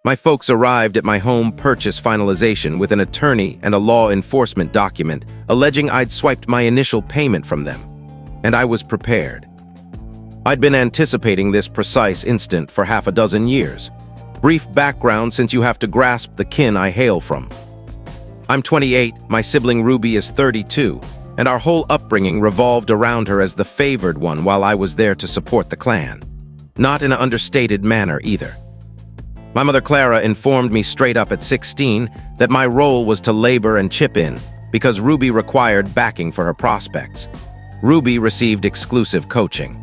My folks arrived at my home purchase finalization with an attorney and a law enforcement document alleging I'd swiped my initial payment from them. And I was prepared. I'd been anticipating this precise instant for half a dozen years. Brief background since you have to grasp the kin I hail from. I'm 28, my sibling Ruby is 32, and our whole upbringing revolved around her as the favored one while I was there to support the clan. Not in an understated manner either. My mother Clara informed me straight up at 16 that my role was to labor and chip in because Ruby required backing for her prospects. Ruby received exclusive coaching.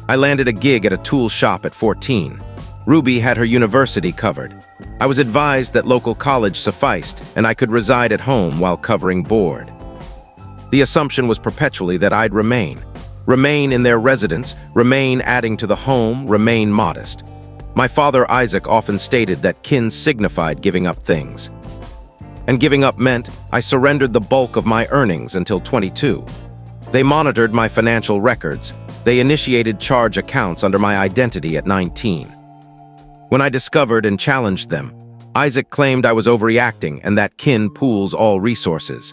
I landed a gig at a tool shop at 14. Ruby had her university covered. I was advised that local college sufficed and I could reside at home while covering board. The assumption was perpetually that I'd remain in their residence, remain adding to the home, remain modest. My father Isaac often stated that kin signified giving up things. And giving up meant I surrendered the bulk of my earnings until 22. They monitored my financial records. They initiated charge accounts under my identity at 19. When I discovered and challenged them, Isaac claimed I was overreacting and that kin pools all resources.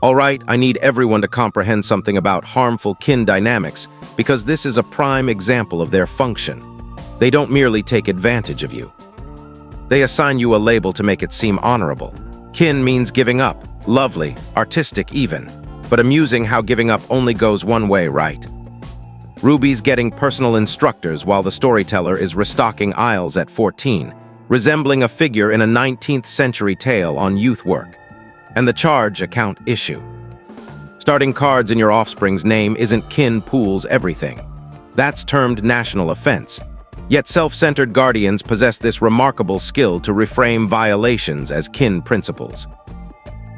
All right, I need everyone to comprehend something about harmful kin dynamics because this is a prime example of their function. They don't merely take advantage of you. They assign you a label to make it seem honorable. Kin means giving up, lovely, artistic even, but amusing how giving up only goes one way, right? Ruby's getting personal instructors while the storyteller is restocking aisles at 14, resembling a figure in a 19th century tale on youth work. And the charge account issue. Starting cards in your offspring's name isn't kin pools everything. That's termed national offense. Yet self-centered guardians possess this remarkable skill to reframe violations as kin principles.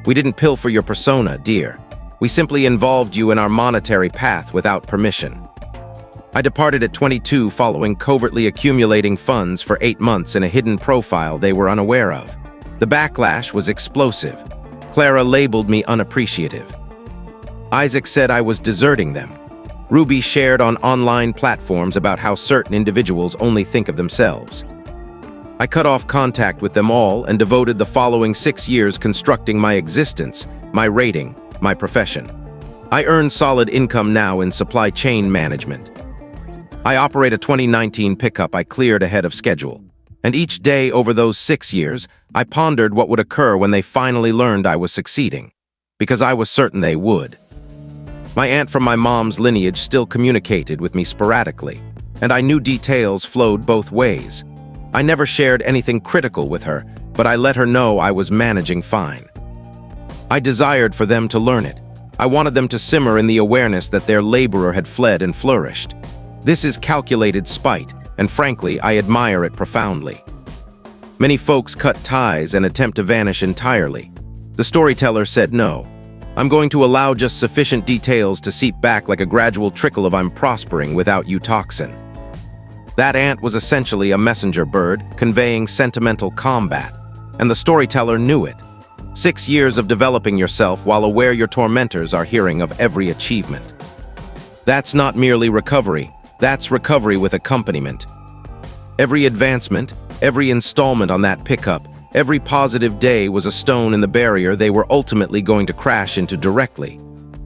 We didn't pilfer your persona, dear. We simply involved you in our monetary path without permission. I departed at 22 following covertly accumulating funds for 8 months in a hidden profile they were unaware of. The backlash was explosive. Clara labeled me unappreciative. Isaac said I was deserting them. Ruby shared on online platforms about how certain individuals only think of themselves. I cut off contact with them all and devoted the following 6 years constructing my existence, my rating, my profession. I earn solid income now in supply chain management. I operate a 2019 pickup I cleared ahead of schedule. And each day over those 6 years, I pondered what would occur when they finally learned I was succeeding. Because I was certain they would. My aunt from my mom's lineage still communicated with me sporadically, and I knew details flowed both ways. I never shared anything critical with her, but I let her know I was managing fine. I desired for them to learn it. I wanted them to simmer in the awareness that their laborer had fled and flourished. This is calculated spite, and frankly, I admire it profoundly. Many folks cut ties and attempt to vanish entirely. The storyteller said no. I'm going to allow just sufficient details to seep back like a gradual trickle of I'm prospering without eutoxin. That ant was essentially a messenger bird conveying sentimental combat, and the storyteller knew it. 6 years of developing yourself while aware your tormentors are hearing of every achievement. That's not merely recovery, that's recovery with accompaniment. Every advancement, every installment on that pickup, every positive day was a stone in the barrier they were ultimately going to crash into directly.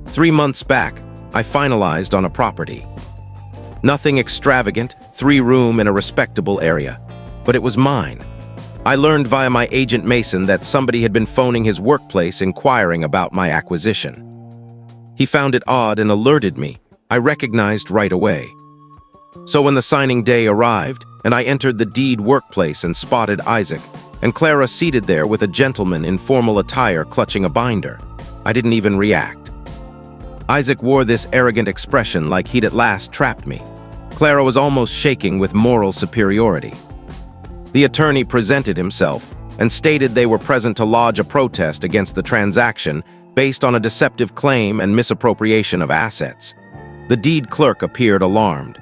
3 months back, I finalized on a property. Nothing extravagant, 3-room in a respectable area, but it was mine. I learned via my agent Mason that somebody had been phoning his workplace inquiring about my acquisition. He found it odd and alerted me. I recognized right away. So when the signing day arrived, and I entered the deed workplace and spotted Isaac, and Clara seated there with a gentleman in formal attire clutching a binder, I didn't even react. Isaac wore this arrogant expression like he'd at last trapped me. Clara was almost shaking with moral superiority. The attorney presented himself and stated they were present to lodge a protest against the transaction based on a deceptive claim and misappropriation of assets. The deed clerk appeared alarmed.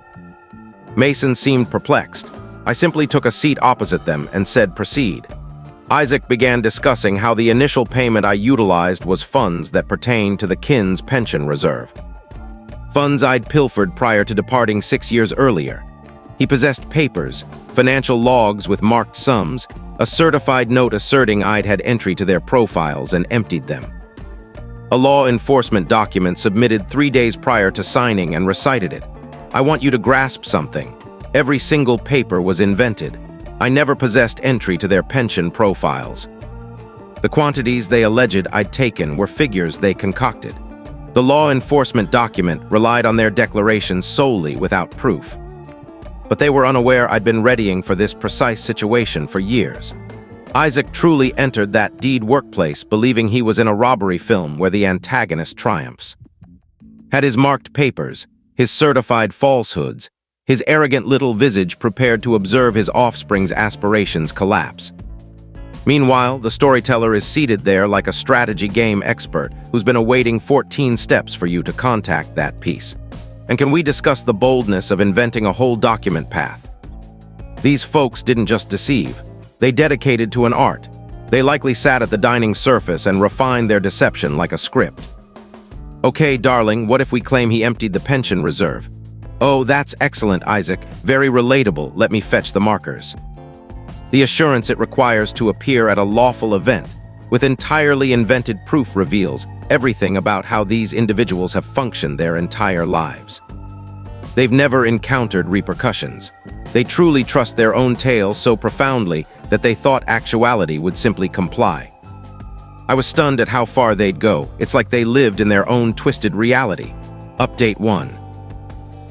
Mason seemed perplexed. I simply took a seat opposite them and said, "Proceed." Isaac began discussing how the initial payment I utilized was funds that pertained to the kin's pension reserve. Funds I'd pilfered prior to departing 6 years earlier. He possessed papers, financial logs with marked sums, a certified note asserting I'd had entry to their profiles and emptied them. A law enforcement document submitted 3 days prior to signing and recited it. I want you to grasp something. Every single paper was invented. I never possessed entry to their pension profiles. The quantities they alleged I'd taken were figures they concocted. The law enforcement document relied on their declarations solely without proof. But they were unaware I'd been readying for this precise situation for years. Isaac truly entered that deed workplace believing he was in a robbery film where the antagonist triumphs. Had his marked papers, his certified falsehoods, his arrogant little visage prepared to observe his offspring's aspirations collapse. Meanwhile, the storyteller is seated there like a strategy game expert who's been awaiting 14 steps for you to contact that piece. And can we discuss the boldness of inventing a whole document path? These folks didn't just deceive. They dedicated to an art. They likely sat at the dining surface and refined their deception like a script. Okay, darling, what if we claim he emptied the pension reserve? Oh, that's excellent, Isaac. Very relatable. Let me fetch the markers. The assurance it requires to appear at a lawful event with entirely invented proof reveals everything about how these individuals have functioned their entire lives. They've never encountered repercussions. They truly trust their own tale so profoundly that they thought actuality would simply comply. I was stunned at how far they'd go. It's like they lived in their own twisted reality. Update 1.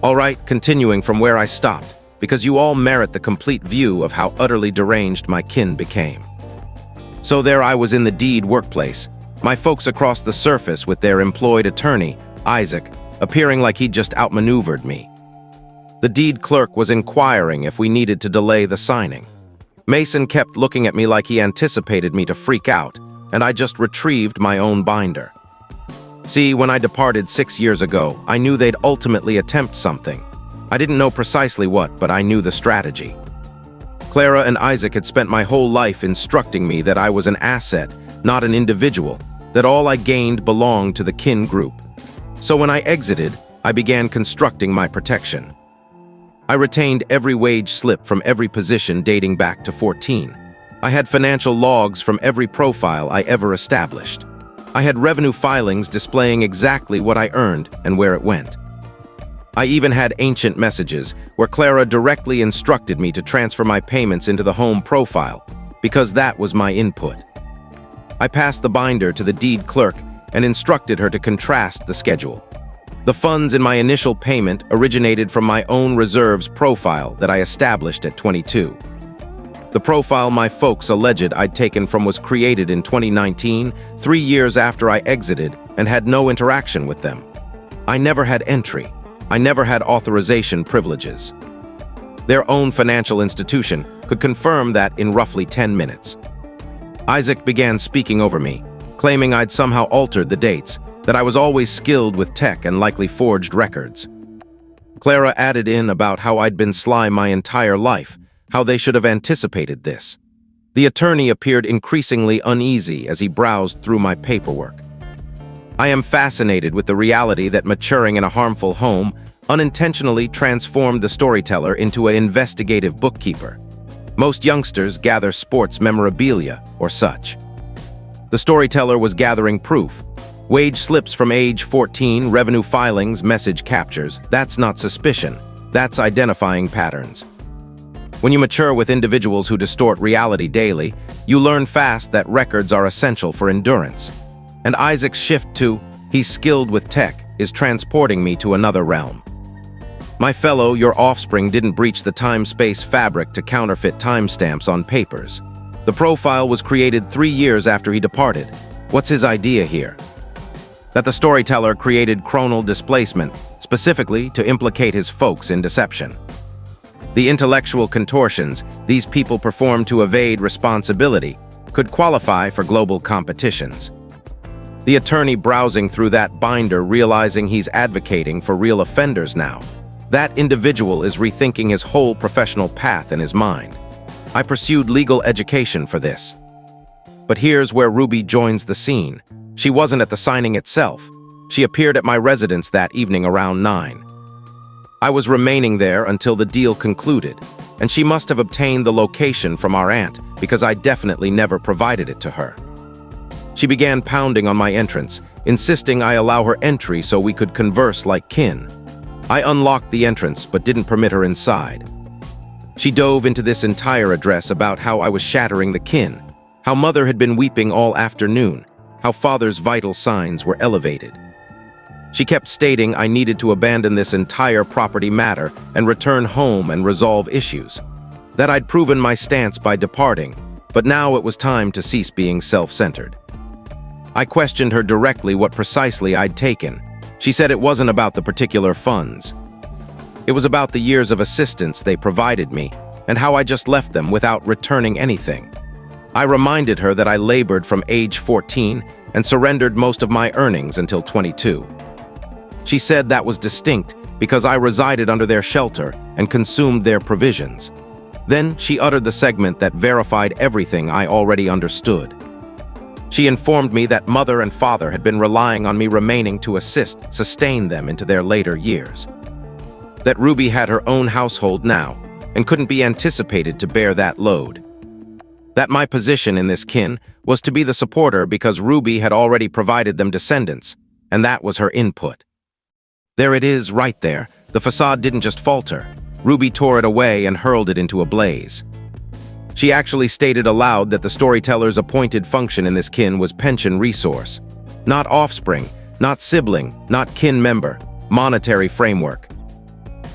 All right, continuing from where I stopped, because you all merit the complete view of how utterly deranged my kin became. So there I was in the deed workplace, my folks across the surface with their employed attorney, Isaac, appearing like he'd just outmaneuvered me. The deed clerk was inquiring if we needed to delay the signing. Mason kept looking at me like he anticipated me to freak out, and I just retrieved my own binder. See, when I departed 6 years ago, I knew they'd ultimately attempt something. I didn't know precisely what, but I knew the strategy. Clara and Isaac had spent my whole life instructing me that I was an asset, not an individual, that all I gained belonged to the kin group. So when I exited, I began constructing my protection. I retained every wage slip from every position dating back to 14. I had financial logs from every profile I ever established. I had revenue filings displaying exactly what I earned and where it went. I even had ancient messages where Clara directly instructed me to transfer my payments into the home profile, because that was my input. I passed the binder to the deed clerk and instructed her to contrast the schedule. The funds in my initial payment originated from my own reserves profile that I established at 22. The profile my folks alleged I'd taken from was created in 2019, 3 years after I exited, and had no interaction with them. I never had entry. I never had authorization privileges. Their own financial institution could confirm that in roughly 10 minutes. Isaac began speaking over me, claiming I'd somehow altered the dates, that I was always skilled with tech and likely forged records. Clara added in about how I'd been sly my entire life, how they should have anticipated this. The attorney appeared increasingly uneasy as he browsed through my paperwork. I am fascinated with the reality that maturing in a harmful home unintentionally transformed the storyteller into an investigative bookkeeper. Most youngsters gather sports memorabilia or such. The storyteller was gathering proof. Wage slips from age 14, revenue filings, message captures. That's not suspicion. That's identifying patterns. When you mature with individuals who distort reality daily, you learn fast that records are essential for endurance. And Isaac's shift to, he's skilled with tech, is transporting me to another realm. My fellow, your offspring didn't breach the time-space fabric to counterfeit timestamps on papers. The profile was created 3 years after he departed. What's his idea here? That the storyteller created chronal displacement, specifically to implicate his folks in deception. The intellectual contortions these people perform to evade responsibility could qualify for global competitions. The attorney browsing through that binder realizing he's advocating for real offenders now. That individual is rethinking his whole professional path in his mind. I pursued legal education for this. But here's where Ruby joins the scene. She wasn't at the signing itself. She appeared at my residence that evening around 9. I was remaining there until the deal concluded, and she must have obtained the location from our aunt because I definitely never provided it to her. She began pounding on my entrance, insisting I allow her entry so we could converse like kin. I unlocked the entrance but didn't permit her inside. She dove into this entire address about how I was shattering the kin, how mother had been weeping all afternoon, how father's vital signs were elevated. She kept stating I needed to abandon this entire property matter and return home and resolve issues, that I'd proven my stance by departing, but now it was time to cease being self-centered. I questioned her directly what precisely I'd taken. She said it wasn't about the particular funds. It was about the years of assistance they provided me and how I just left them without returning anything. I reminded her that I labored from age 14 and surrendered most of my earnings until 22. She said that was distinct because I resided under their shelter and consumed their provisions. Then she uttered the segment that verified everything I already understood. She informed me that mother and father had been relying on me remaining to sustain them into their later years. That Ruby had her own household now and couldn't be anticipated to bear that load. That my position in this kin was to be the supporter because Ruby had already provided them descendants, and that was her input. There it is, right there. The facade didn't just falter. Ruby tore it away and hurled it into a blaze. She actually stated aloud that the storyteller's appointed function in this kin was pension resource. Not offspring, not sibling, not kin member, monetary framework.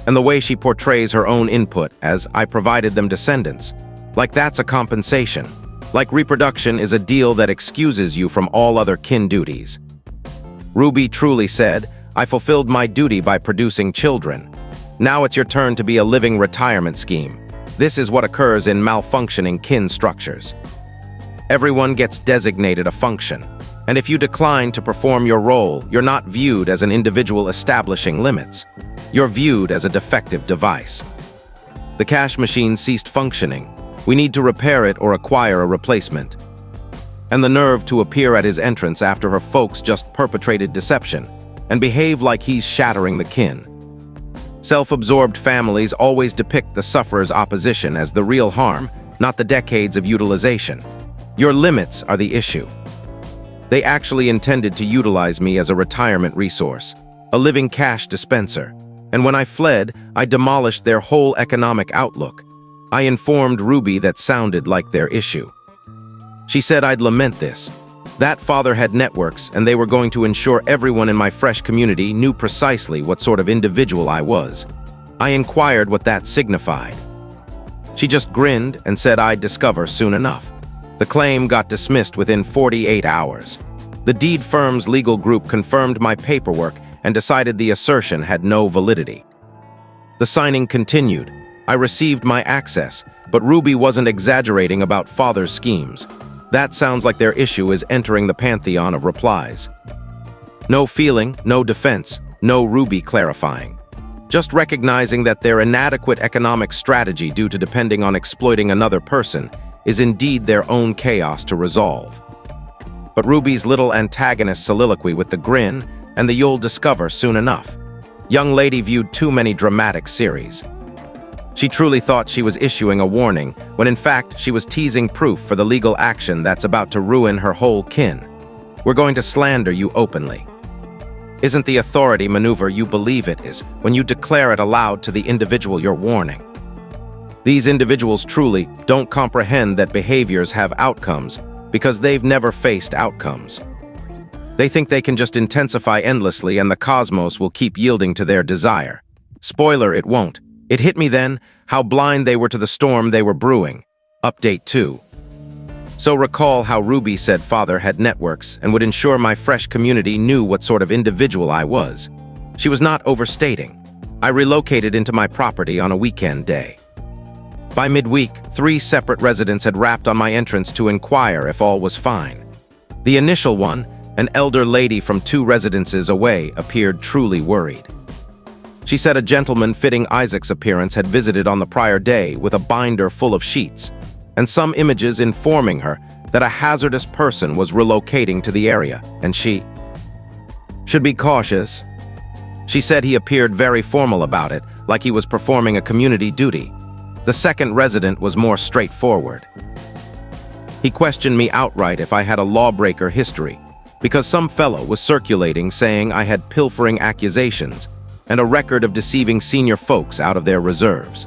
And the way she portrays her own input as I provided them descendants, like that's a compensation, like reproduction is a deal that excuses you from all other kin duties. Ruby truly said, I fulfilled my duty by producing children. Now it's your turn to be a living retirement scheme. This is what occurs in malfunctioning kin structures. Everyone gets designated a function, and if you decline to perform your role, you're not viewed as an individual establishing limits. You're viewed as a defective device. The cash machine ceased functioning. We need to repair it or acquire a replacement. And the nerve to appear at his entrance after her folks just perpetrated deception and behave like he's shattering the kin. Self-absorbed families always depict the sufferer's opposition as the real harm, not the decades of utilization. Your limits are the issue. They actually intended to utilize me as a retirement resource, a living cash dispenser, and when I fled, I demolished their whole economic outlook. I informed Ruby that sounded like their issue. She said I'd lament this. That father had networks, and they were going to ensure everyone in my fresh community knew precisely what sort of individual I was. I inquired what that signified. She just grinned and said I'd discover soon enough. The claim got dismissed within 48 hours. The deed firm's legal group confirmed my paperwork and decided the assertion had no validity. The signing continued. I received my access, but Ruby wasn't exaggerating about father's schemes. That sounds like their issue is entering the pantheon of replies. No feeling, no defense, no Ruby clarifying. Just recognizing that their inadequate economic strategy due to depending on exploiting another person is indeed their own chaos to resolve. But Ruby's little antagonist soliloquy with the grin and the you'll discover soon enough. Young lady viewed too many dramatic series. She truly thought she was issuing a warning, when in fact she was teasing proof for the legal action that's about to ruin her whole kin. We're going to slander you openly. Isn't the authority maneuver you believe it is when you declare it aloud to the individual you're warning? These individuals truly don't comprehend that behaviors have outcomes because they've never faced outcomes. They think they can just intensify endlessly and the cosmos will keep yielding to their desire. Spoiler, it won't. It hit me then, how blind they were to the storm they were brewing. Update 2. So recall how Ruby said father had networks and would ensure my fresh community knew what sort of individual I was. She was not overstating. I relocated into my property on a weekend day. By midweek, 3 separate residents had rapped on my entrance to inquire if all was fine. The initial one, an elder lady from 2 residences away, appeared truly worried. She said a gentleman fitting Isaac's appearance had visited on the prior day with a binder full of sheets, and some images informing her that a hazardous person was relocating to the area, and she should be cautious. She said he appeared very formal about it, like he was performing a community duty. The second resident was more straightforward. He questioned me outright if I had a lawbreaker history, because some fellow was circulating saying I had pilfering accusations and a record of deceiving senior folks out of their reserves.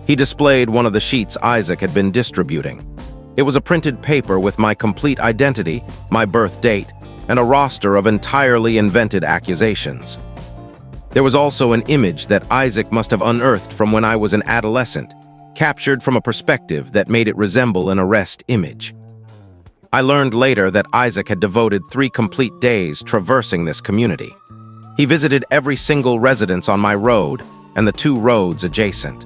He displayed one of the sheets Isaac had been distributing. It was a printed paper with my complete identity, my birth date, and a roster of entirely invented accusations. There was also an image that Isaac must have unearthed from when I was an adolescent, captured from a perspective that made it resemble an arrest image. I learned later that Isaac had devoted 3 complete days traversing this community. He visited every single residence on my road and the 2 roads adjacent.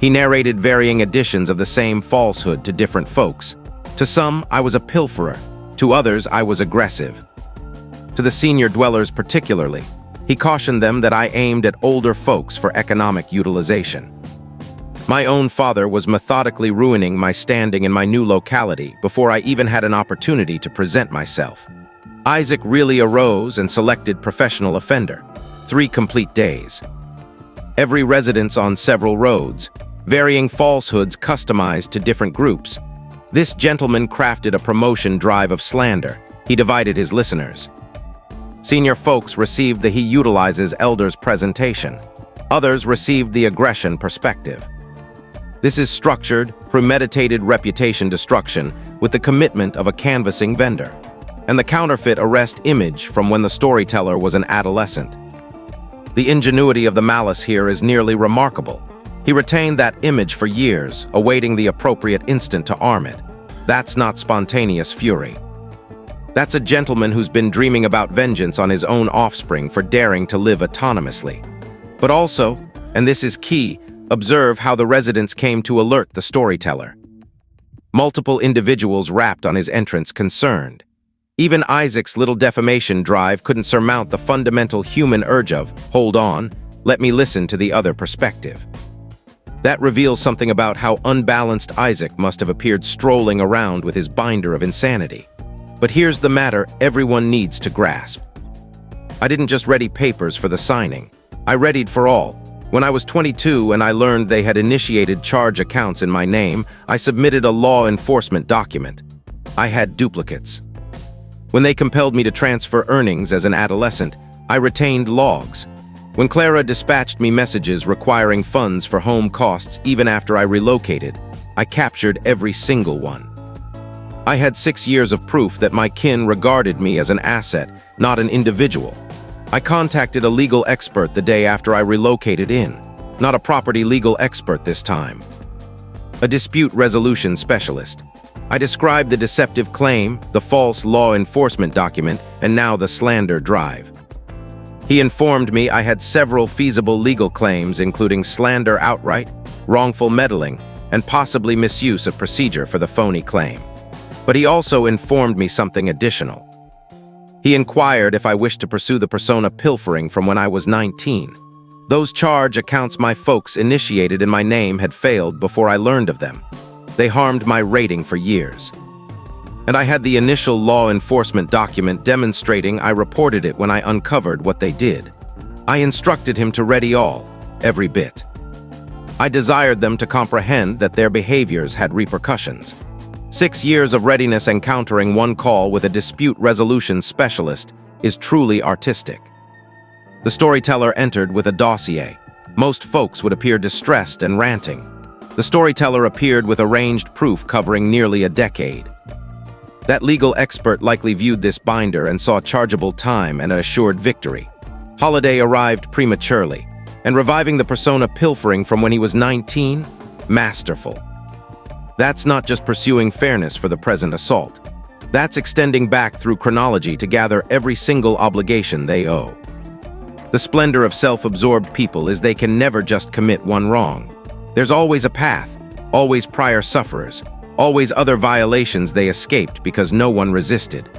He narrated varying editions of the same falsehood to different folks. To some, I was a pilferer. To others, I was aggressive. To the senior dwellers particularly, he cautioned them that I aimed at older folks for economic utilization. My own father was methodically ruining my standing in my new locality before I even had an opportunity to present myself. Isaac really arose and selected professional offender. 3 complete days. Every residence on several roads, varying falsehoods customized to different groups. This gentleman crafted a promotion drive of slander. He divided his listeners. Senior folks received the he utilizes elders presentation. Others received the aggression perspective. This is structured, premeditated reputation destruction with the commitment of a canvassing vendor, and the counterfeit arrest image from when the storyteller was an adolescent. The ingenuity of the malice here is nearly remarkable. He retained that image for years, awaiting the appropriate instant to arm it. That's not spontaneous fury. That's a gentleman who's been dreaming about vengeance on his own offspring for daring to live autonomously. But also, and this is key, observe how the residents came to alert the storyteller. Multiple individuals rapped on his entrance concerned. Even Isaac's little defamation drive couldn't surmount the fundamental human urge of, hold on, let me listen to the other perspective. That reveals something about how unbalanced Isaac must have appeared strolling around with his binder of insanity. But here's the matter everyone needs to grasp. I didn't just ready papers for the signing. I readied for all. When I was 22 and I learned they had initiated charge accounts in my name, I submitted a law enforcement document. I had duplicates. When they compelled me to transfer earnings as an adolescent, I retained logs. When Clara dispatched me messages requiring funds for home costs even after I relocated, I captured every single one. I had 6 years of proof that my kin regarded me as an asset, not an individual. I contacted a legal expert the day after I relocated in, not a property legal expert this time. A dispute resolution specialist. I described the deceptive claim, the false law enforcement document, and now the slander drive. He informed me I had several feasible legal claims including slander outright, wrongful meddling, and possibly misuse of procedure for the phony claim. But he also informed me something additional. He inquired if I wished to pursue the persona pilfering from when I was 19. Those charge accounts my folks initiated in my name had failed before I learned of them. They harmed my rating for years. And I had the initial law enforcement document demonstrating I reported it when I uncovered what they did. I instructed him to ready all, every bit. I desired them to comprehend that their behaviors had repercussions. 6 years of readiness encountering one call with a dispute resolution specialist is truly artistic. The storyteller entered with a dossier. Most folks would appear distressed and ranting. The storyteller appeared with arranged proof covering nearly a decade. That legal expert likely viewed this binder and saw chargeable time and an assured victory. Holiday arrived prematurely, and reviving the persona pilfering from when he was 19, masterful. That's not just pursuing fairness for the present assault. That's extending back through chronology to gather every single obligation they owe. The splendor of self-absorbed people is they can never just commit one wrong. There's always a path, always prior sufferers, always other violations they escaped because no one resisted.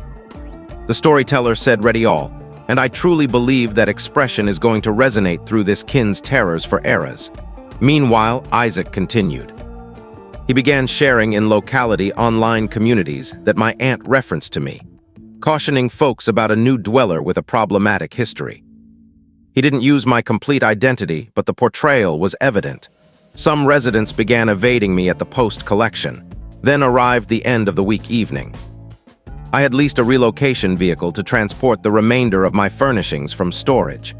The storyteller said ready all, and I truly believe that expression is going to resonate through this kin's terrors for eras. Meanwhile, Isaac continued. He began sharing in locality online communities that my aunt referenced to me, cautioning folks about a new dweller with a problematic history. He didn't use my complete identity, but the portrayal was evident. Some residents began evading me at the post collection. Then arrived the end of the week evening. I had leased a relocation vehicle to transport the remainder of my furnishings from storage.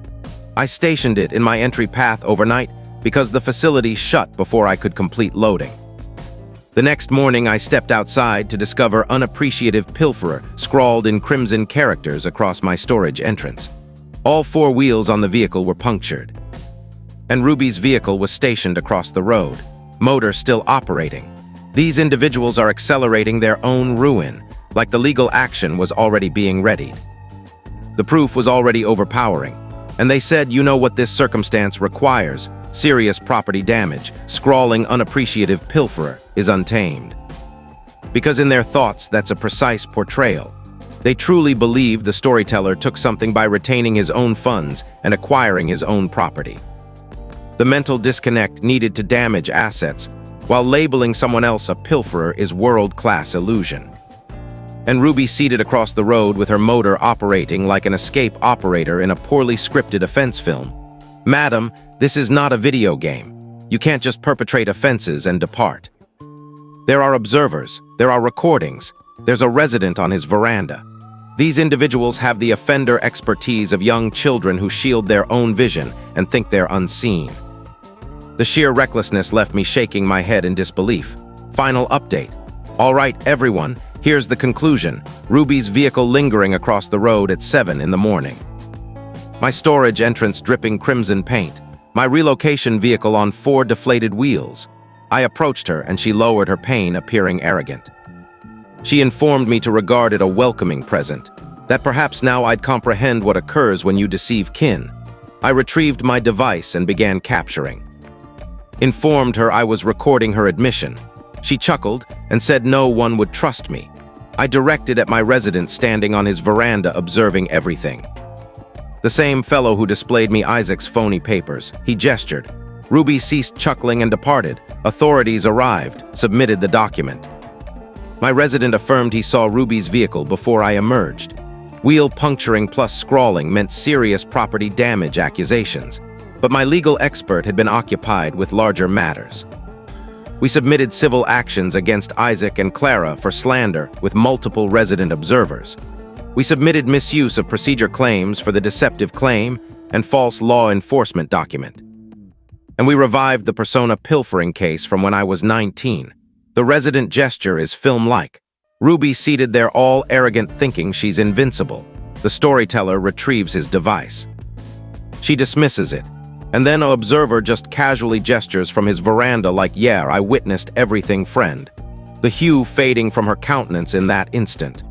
I stationed it in my entry path overnight because the facility shut before I could complete loading. The next morning, I stepped outside to discover "unappreciative pilferer" scrawled in crimson characters across my storage entrance. All 4 wheels on the vehicle were punctured. And Ruby's vehicle was stationed across the road, motor still operating. These individuals are accelerating their own ruin, like the legal action was already being readied. The proof was already overpowering, and they said, "You know what this circumstance requires. Serious property damage, scrawling "unappreciative pilferer" is untamed." Because in their thoughts, that's a precise portrayal. They truly believe the storyteller took something by retaining his own funds and acquiring his own property. The mental disconnect needed to damage assets, while labeling someone else a pilferer is world-class illusion. And Ruby seated across the road with her motor operating like an escape operator in a poorly scripted offense film. "Madam, this is not a video game. You can't just perpetrate offenses and depart. There are observers, there are recordings, there's a resident on his veranda. These individuals have the offender expertise of young children who shield their own vision and think they're unseen." The sheer recklessness left me shaking my head in disbelief. Final update. All right, everyone, here's the conclusion. Ruby's vehicle lingering across the road at 7 in the morning. My storage entrance dripping crimson paint. My relocation vehicle on 4 deflated wheels. I approached her and she lowered her pain, appearing arrogant. She informed me to regard it a welcoming present, that perhaps now I'd comprehend what occurs when you deceive kin. I retrieved my device and began capturing. Informed her I was recording her admission. She chuckled and said no one would trust me. I directed at my resident standing on his veranda observing everything. The same fellow who displayed me Isaac's phony papers. He gestured. Ruby ceased chuckling and departed. Authorities arrived, submitted the document. My resident affirmed he saw Ruby's vehicle before I emerged. Wheel puncturing plus scrawling meant serious property damage accusations, but my legal expert had been occupied with larger matters. We submitted civil actions against Isaac and Clara for slander with multiple resident observers. We submitted misuse of procedure claims for the deceptive claim and false law enforcement document. And we revived the persona pilfering case from when I was 19. The resident gesture is film-like. Ruby seated there all arrogant thinking she's invincible. The storyteller retrieves his device. She dismisses it, and then an observer just casually gestures from his veranda like, "Yeah, I witnessed everything, friend." The hue fading from her countenance in that instant.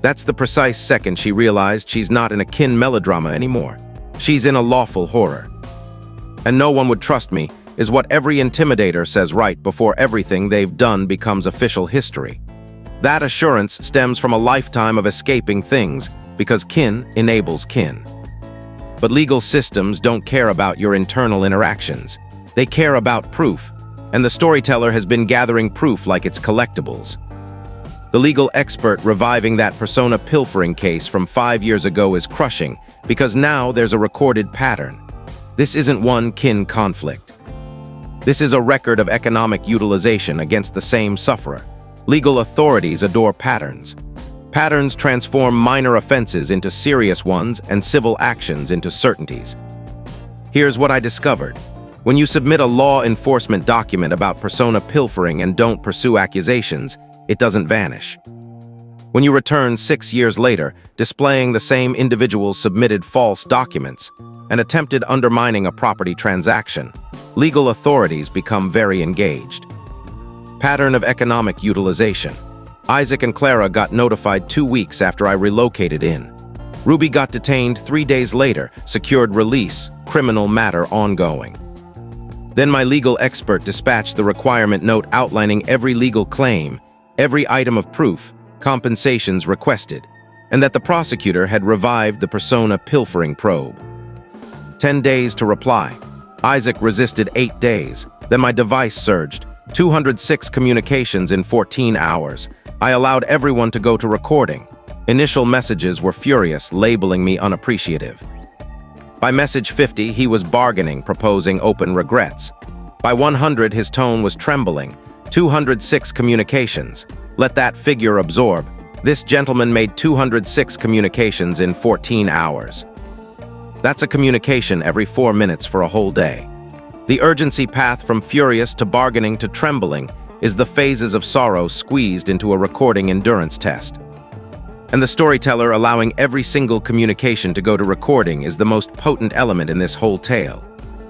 That's the precise second she realized she's not in a kin melodrama anymore. She's in a lawful horror. And no one would trust me is what every intimidator says right before everything they've done becomes official history. That assurance stems from a lifetime of escaping things because kin enables kin. But legal systems don't care about your internal interactions. They care about proof, and the storyteller has been gathering proof like it's collectibles. The legal expert reviving that persona pilfering case from 5 years ago is crushing because now there's a recorded pattern. This isn't one kin conflict. This is a record of economic utilization against the same sufferer. Legal authorities adore patterns. Patterns transform minor offenses into serious ones and civil actions into certainties. Here's what I discovered. When you submit a law enforcement document about persona pilfering and don't pursue accusations, it doesn't vanish. When you return 6 years later, displaying the same individual's submitted false documents and attempted undermining a property transaction, legal authorities become very engaged. Pattern of economic utilization. Isaac and Clara got notified 2 weeks after I relocated in. Ruby got detained 3 days later, secured release, criminal matter ongoing. Then my legal expert dispatched the requirement note outlining every legal claim, every item of proof, compensations requested, and that the prosecutor had revived the persona pilfering probe. 10 days to reply. Isaac resisted 8 days. Then my device surged. 206 communications in 14 hours. I allowed everyone to go to recording. Initial messages were furious, labeling me unappreciative. By message 50, he was bargaining, proposing open regrets. By 100, his tone was trembling. 206 communications. Let that figure absorb. This gentleman made 206 communications in 14 hours. That's a communication every 4 minutes for a whole day. The urgency path from furious to bargaining to trembling is the phases of sorrow squeezed into a recording endurance test. And the storyteller allowing every single communication to go to recording is the most potent element in this whole tale.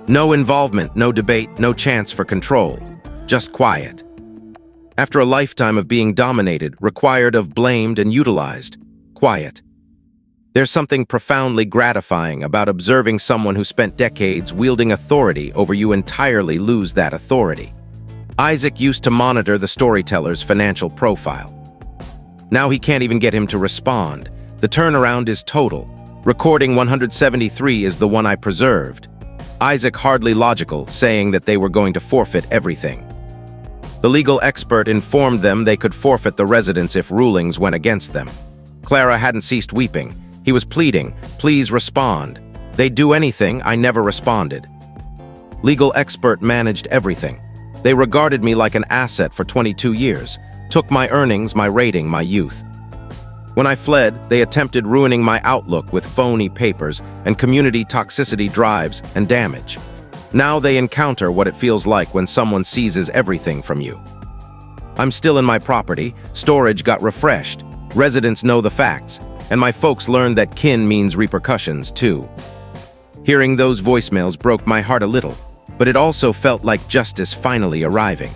No involvement, no debate, no chance for control. Just quiet. After a lifetime of being dominated, required of blamed and utilized, quiet. There's something profoundly gratifying about observing someone who spent decades wielding authority over you entirely lose that authority. Isaac used to monitor the storyteller's financial profile. Now he can't even get him to respond. The turnaround is total. Recording 173 is the one I preserved. Isaac hardly logical, saying that they were going to forfeit everything. The legal expert informed them they could forfeit the residence if rulings went against them. Clara hadn't ceased weeping. He was pleading, please respond. They'd do anything, I never responded. Legal expert managed everything. They regarded me like an asset for 22 years, took my earnings, my rating, my youth. When I fled, they attempted ruining my outlook with phony papers and community toxicity drives and damage. Now they encounter what it feels like when someone seizes everything from you. I'm still in my property, storage got refreshed, residents know the facts, and my folks learned that kin means repercussions too. Hearing those voicemails broke my heart a little, but it also felt like justice finally arriving.